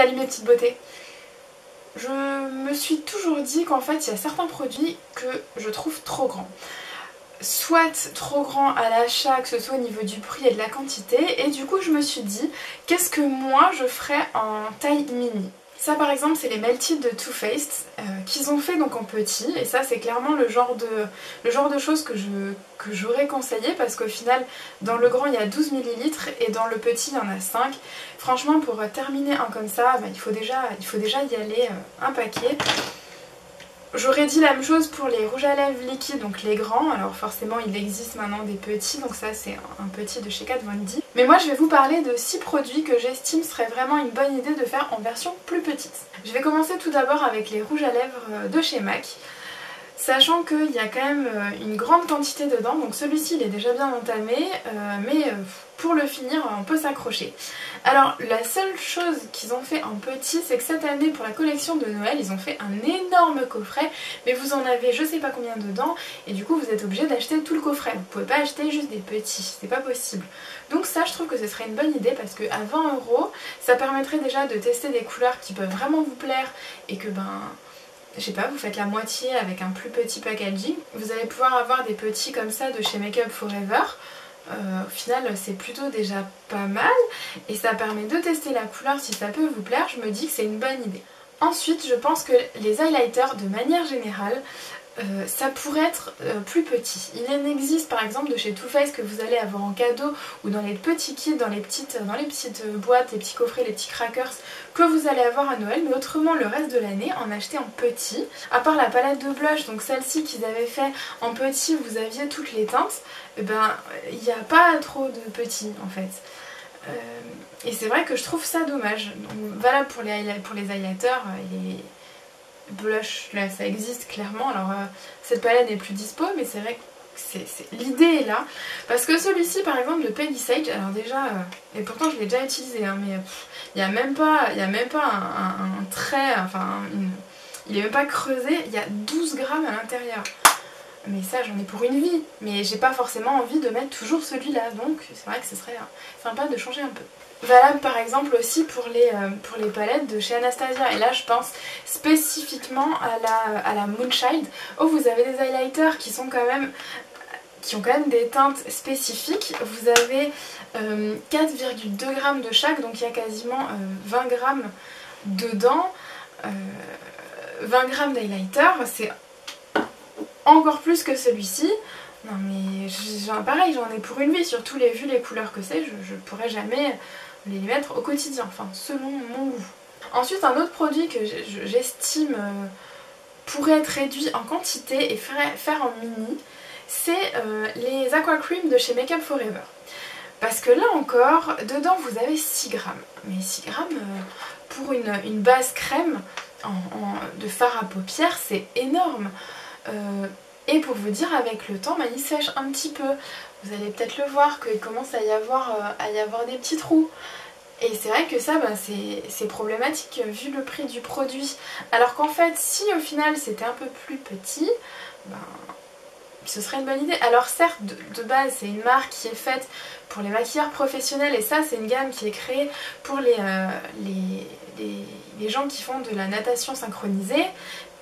Salut mes petites beautés. Je me suis toujours dit qu'en fait il y a certains produits que je trouve trop grands. Soit trop grands à l'achat, que ce soit au niveau du prix et de la quantité, et du coup je me suis dit qu'est-ce que moi je ferais en taille mini. Ça par exemple c'est les Melted de Too Faced qu'ils ont fait donc en petit, et ça c'est clairement le genre de choses que j'aurais conseillé, parce qu'au final dans le grand il y a 12 ml et dans le petit il y en a 5. Franchement pour terminer un comme ça, il faut déjà y aller un paquet. J'aurais dit la même chose pour les rouges à lèvres liquides, donc les grands. Alors forcément il existe maintenant des petits, donc ça c'est un petit de chez Kat Von D. Mais moi je vais vous parler de 6 produits que j'estime serait vraiment une bonne idée de faire en version plus petite. Je vais commencer tout d'abord avec les rouges à lèvres de chez MAC. Sachant qu'il y a quand même une grande quantité dedans, donc celui-ci il est déjà bien entamé, mais pour le finir on peut s'accrocher. Alors la seule chose qu'ils ont fait en petit, c'est que cette année pour la collection de Noël ils ont fait un énorme coffret, mais vous en avez je sais pas combien dedans, et du coup vous êtes obligé d'acheter tout le coffret, vous pouvez pas acheter juste des petits, c'est pas possible. Donc ça je trouve que ce serait une bonne idée, parce qu'à 20 € ça permettrait déjà de tester des couleurs qui peuvent vraiment vous plaire, et que je sais pas, vous faites la moitié avec un plus petit packaging. Vous allez pouvoir avoir des petits comme ça de chez Make Up For Ever. Au final c'est plutôt déjà pas mal, et ça permet de tester la couleur si ça peut vous plaire. Je me dis que c'est une bonne idée. Ensuite je pense que les highlighters de manière générale ça pourrait être plus petit. Il en existe par exemple de chez Too Faced que vous allez avoir en cadeau, ou dans les petits kits, dans les petites boîtes, les petits coffrets, les petits crackers que vous allez avoir à Noël, mais autrement le reste de l'année en acheter en petit. À part la palette de blush, donc celle-ci qu'ils avaient fait en petit, vous aviez toutes les teintes, il n'y a pas trop de petits en fait. Et c'est vrai que je trouve ça dommage. Donc voilà pour les highlighters et les blush, là ça existe clairement. Alors cette palette n'est plus dispo, mais c'est vrai que l'idée est là, parce que celui-ci par exemple de Peggy Sage, alors déjà et pourtant je l'ai déjà utilisé hein, mais il n'y a même pas un trait, enfin il est même pas creusé, il y a 12 grammes à l'intérieur. Mais ça j'en ai pour une vie, mais j'ai pas forcément envie de mettre toujours celui-là, donc c'est vrai que ce serait sympa de changer un peu. Valable par exemple aussi pour les palettes de chez Anastasia, et là je pense spécifiquement à la Moonchild, où vous avez des highlighters qui ont quand même des teintes spécifiques. Vous avez 4,2 g de chaque, donc il y a quasiment 20 g dedans. 20 g d'highlighter, c'est encore plus que celui-ci. Non mais pareil, j'en ai pour une vie, surtout vu les couleurs que c'est, je pourrais jamais les mettre au quotidien, enfin selon mon goût. Ensuite un autre produit que j'estime pourrait être réduit en quantité et faire en mini, c'est les Aqua Cream de chez Make Up For Ever. Parce que là encore, dedans vous avez 6 grammes. Mais 6 grammes pour une base crème de fard à paupières, c'est énorme. Et pour vous dire, avec le temps, il sèche un petit peu. Vous allez peut-être le voir qu'il commence à y avoir des petits trous. Et c'est vrai que ça, c'est problématique vu le prix du produit. Alors qu'en fait, si au final c'était un peu plus petit, ce serait une bonne idée. Alors certes, de base, c'est une marque qui est faite pour les maquilleurs professionnels, et ça, c'est une gamme qui est créée pour les gens qui font de la natation synchronisée,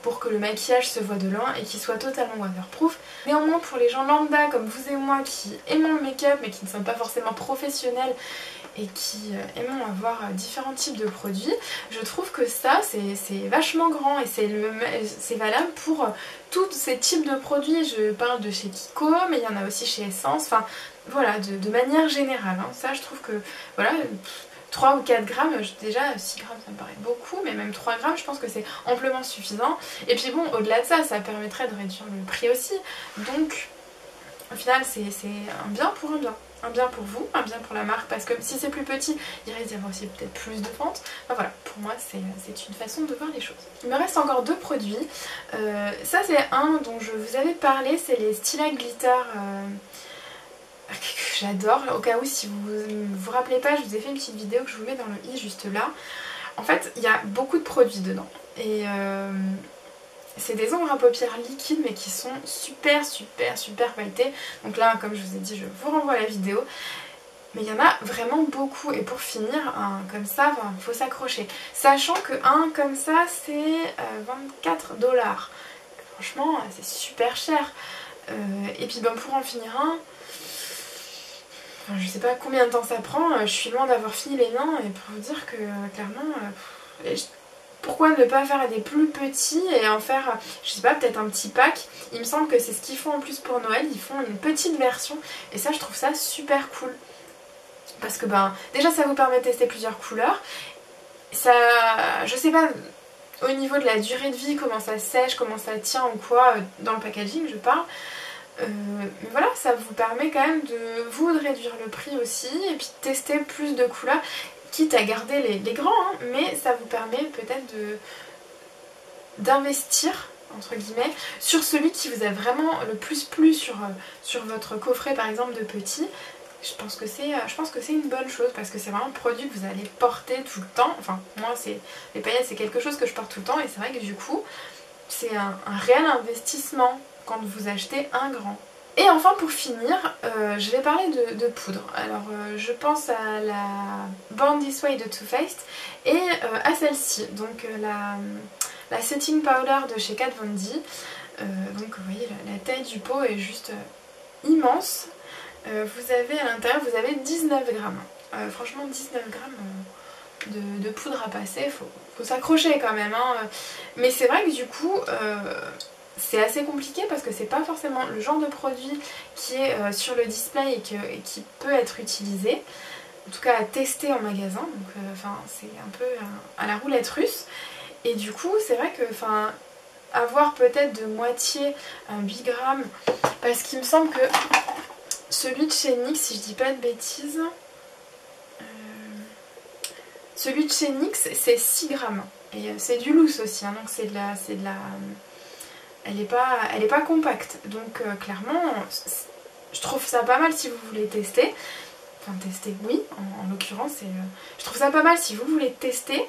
pour que le maquillage se voit de loin et qu'il soit totalement waterproof. Néanmoins pour les gens lambda comme vous et moi qui aimons le make-up mais qui ne sommes pas forcément professionnels et qui aimons avoir différents types de produits, je trouve que ça c'est vachement grand, et c'est valable pour tous ces types de produits. Je parle de chez Kiko, mais il y en a aussi chez Essence, enfin voilà, de manière générale hein. Ça je trouve que voilà, 3 ou 4 grammes, déjà 6 grammes ça me paraît beaucoup, mais même 3 grammes je pense que c'est amplement suffisant. Et puis bon, au-delà de ça, ça permettrait de réduire le prix aussi. Donc au final c'est un bien pour un bien. Un bien pour vous, un bien pour la marque, parce que si c'est plus petit, il risque d'y avoir aussi peut-être plus de ventes. Enfin voilà, pour moi c'est une façon de voir les choses. Il me reste encore 2 produits. Ça c'est un dont je vous avais parlé, c'est les Stila Glitter... que j'adore. Au cas où, si vous ne vous rappelez pas, je vous ai fait une petite vidéo que je vous mets dans le i juste là. En fait il y a beaucoup de produits dedans, et c'est des ombres à paupières liquides mais qui sont super feuilletées. Donc là comme je vous ai dit, je vous renvoie à la vidéo. Mais il y en a vraiment beaucoup et pour finir, un comme ça, il faut s'accrocher. Sachant qu'un comme ça c'est 24$. Franchement c'est super cher. Et puis pour en finir un, je sais pas combien de temps ça prend, je suis loin d'avoir fini les nains et pour vous dire que clairement, pourquoi ne pas faire des plus petits et en faire, je sais pas, peut-être un petit pack. Il me semble que c'est ce qu'ils font en plus pour Noël, ils font une petite version et ça je trouve ça super cool. Parce que déjà ça vous permet de tester plusieurs couleurs. Ça, je sais pas au niveau de la durée de vie, comment ça sèche, comment ça tient ou quoi, dans le packaging je parle. Mais voilà, ça vous permet quand même de réduire le prix aussi et puis de tester plus de couleurs, quitte à garder les grands, hein, mais ça vous permet peut-être d'investir entre guillemets sur celui qui vous a vraiment le plus plu sur votre coffret par exemple de petits. Je pense que c'est une bonne chose parce que c'est vraiment un produit que vous allez porter tout le temps. Enfin moi les paillettes c'est quelque chose que je porte tout le temps et c'est vrai que du coup c'est un réel investissement quand vous achetez un grand. Et enfin pour finir, je vais parler de poudre. Alors je pense à la Born This Way de Too Faced et à celle-ci, donc la Setting Powder de chez Kat Von D. Donc vous voyez la taille du pot est juste immense. Vous avez à l'intérieur, vous avez 19 grammes. Franchement 19 grammes de poudre à passer, faut s'accrocher quand même. Hein. Mais c'est vrai que du coup, c'est assez compliqué parce que c'est pas forcément le genre de produit qui est sur le display et qui peut être utilisé. En tout cas à tester en magasin, donc c'est un peu à la roulette russe. Et du coup c'est vrai que avoir peut-être de moitié 8 grammes, parce qu'il me semble que celui de chez NYX, si je dis pas de bêtises, celui de chez NYX c'est 6 grammes. Et c'est du loose aussi, hein, donc c'est de la... Elle est pas compacte. Donc clairement, je trouve ça pas mal si vous voulez tester. Enfin tester, oui, en l'occurrence. Je trouve ça pas mal si vous voulez tester.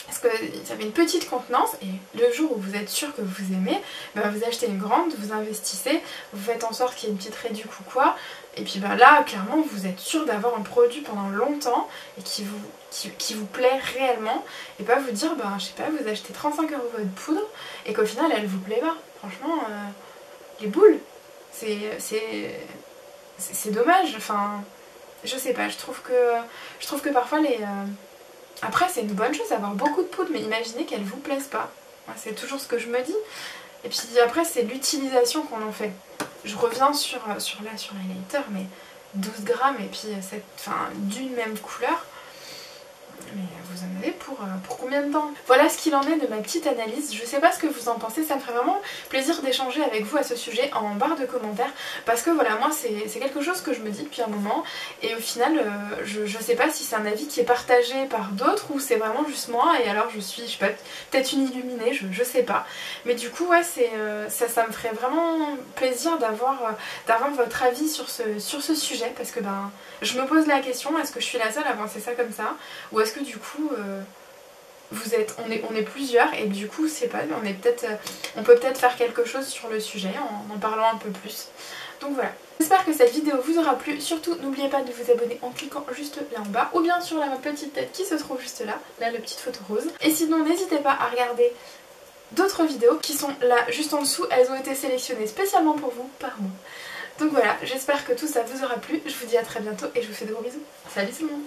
Parce que ça fait une petite contenance et le jour où vous êtes sûr que vous aimez, vous achetez une grande, vous investissez, vous faites en sorte qu'il y ait une petite réduction ou quoi. Et puis là, clairement, vous êtes sûr d'avoir un produit pendant longtemps et qui vous plaît réellement. Et pas vous dire, je sais pas, vous achetez 35€ votre poudre et qu'au final, elle vous plaît pas. Franchement, les boules, c'est dommage. Enfin, je sais pas, je trouve que parfois les... Après c'est une bonne chose d'avoir beaucoup de poudre, mais imaginez qu'elle vous plaise pas. C'est toujours ce que je me dis. Et puis après c'est l'utilisation qu'on en fait. Je reviens sur l'highlighter, mais 12 grammes et puis d'une même couleur. Mais vous en avez pour combien de temps? Voilà ce qu'il en est de ma petite analyse. Je sais pas ce que vous en pensez, ça me ferait vraiment plaisir d'échanger avec vous à ce sujet en barre de commentaires. Parce que voilà, moi c'est quelque chose que je me dis depuis un moment. Et au final, je sais pas si c'est un avis qui est partagé par d'autres ou c'est vraiment juste moi. Et alors je suis, je sais pas, peut-être une illuminée, je sais pas. Mais du coup, ouais, ça me ferait vraiment plaisir d'avoir votre avis sur ce sujet. Parce que je me pose la question, est-ce que je suis la seule à penser ça comme ça? Ou est-ce que du coup on est plusieurs et du coup c'est pas, on peut peut-être faire quelque chose sur le sujet en parlant un peu plus. Donc voilà. J'espère que cette vidéo vous aura plu. Surtout n'oubliez pas de vous abonner en cliquant juste là en bas ou bien sur la petite tête qui se trouve juste là, la petite photo rose. Et sinon n'hésitez pas à regarder d'autres vidéos qui sont là juste en dessous. Elles ont été sélectionnées spécialement pour vous par moi. Donc voilà, j'espère que tout ça vous aura plu. Je vous dis à très bientôt et je vous fais de gros bisous. Salut tout le monde!